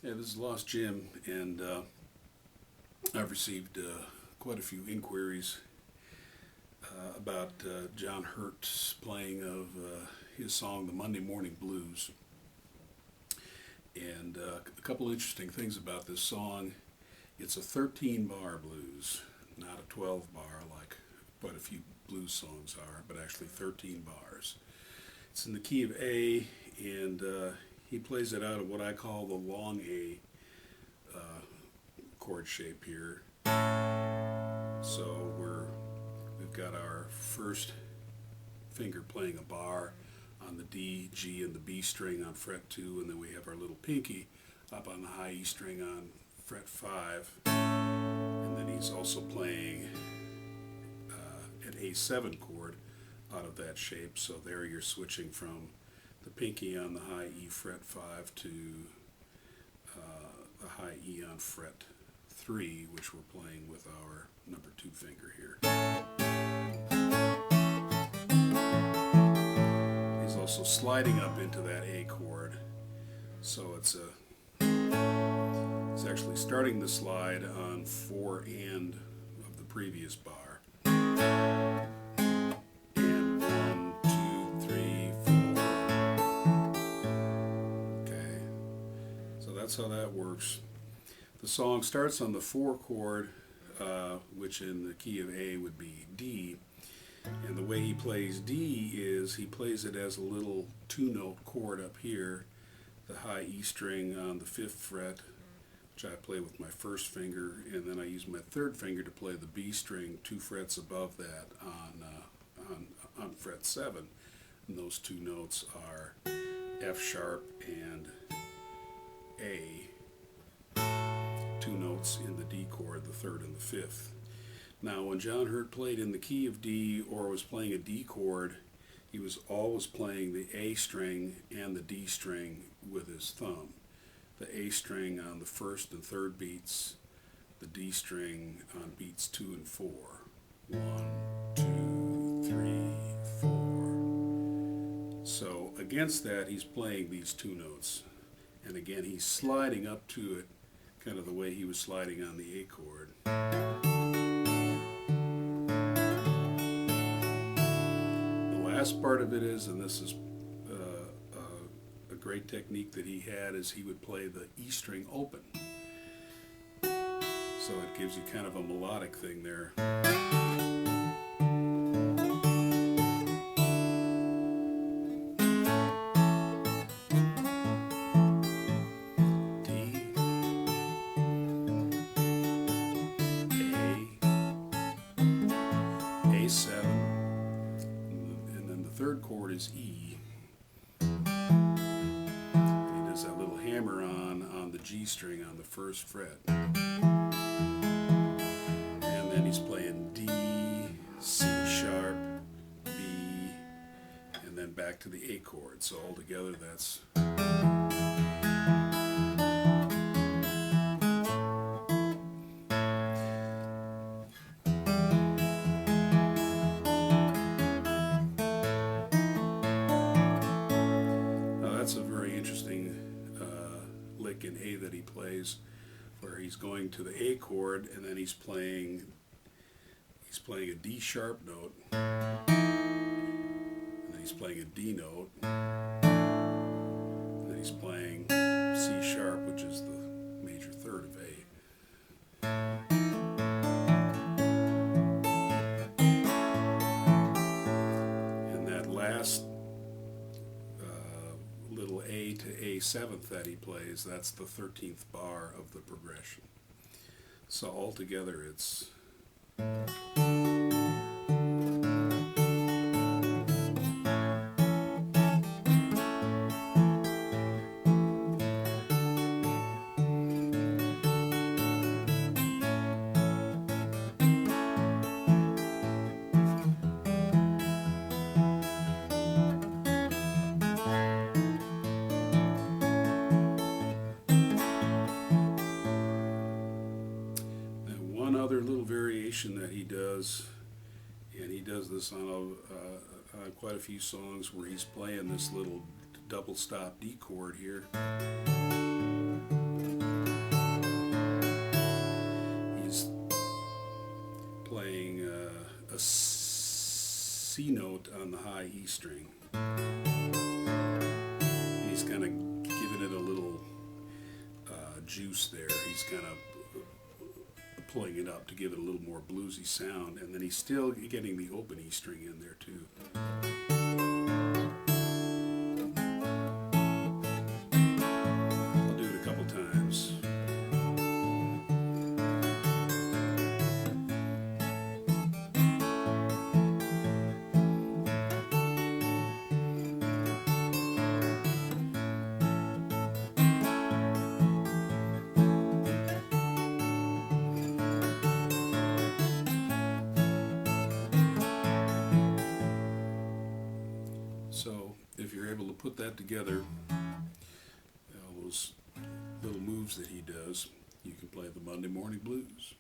Yeah, this is Lost Jim, and I've received quite a few inquiries about John Hurt's playing of his song, The Monday Morning Blues. And a couple interesting things about this song. It's a 13-bar blues, not a 12-bar like quite a few blues songs are, but actually 13 bars. It's in the key of A, and he plays it out of what I call the long A chord shape here. So we've got our first finger playing a bar on the D, G, and the B string on fret 2, and then we have our little pinky up on the high E string on fret 5, and then he's also playing an A7 chord out of that shape. So there you're switching from the pinky on the high E fret 5 to the high E on fret 3, which we're playing with our number 2 finger here. He's also sliding up into that A chord, so it's actually starting the slide on 4 and of the previous bar. And 1, 2, 3, 4. Okay, so that's how that works. The song starts on the 4 chord, which in the key of A would be D. And the way he plays D is he plays it as a little 2-note chord up here, the high E string on the 5th fret, which I play with my first finger, and then I use my 3rd finger to play the B string 2 frets above that on fret 7. And those 2 notes are F sharp and A. 2 notes in the D chord, the 3rd and the 5th. Now, when John Hurt played in the key of D or was playing a D chord, he was always playing the A string and the D string with his thumb. The A string on the 1st and 3rd beats, the D string on beats 2 and 4. 1, 2, 3, 4. So against that, he's playing these 2 notes. And again, he's sliding up to it kind of the way he was sliding on the A chord. The last part of it is, and this is a great technique that he had, is he would play the E string open. So it gives you kind of a melodic thing there. A7, and then the 3rd chord is E. He does that little hammer on the G string on the 1st fret. And then he's playing D, C sharp, B, and then back to the A chord. So altogether that's... That's a very interesting lick in A that he plays, where he's going to the A chord and then he's playing a D sharp note, and then he's playing a D note, and then he's playing C sharp, which is the major 3rd of A. And that last little A to A7th that he plays, that's the 13th bar of the progression. So altogether it's... Other little variation that he does, and he does this on quite a few songs, where he's playing this little double stop D chord here. C note on the high E string. And he's kind of giving it a little juice there. He's kind of pulling it up to give it a little more bluesy sound, and then he's still getting the open E string in there too. I'll do it a couple times. So if you're able to put that together, all those little moves that he does, you can play the Monday Morning Blues.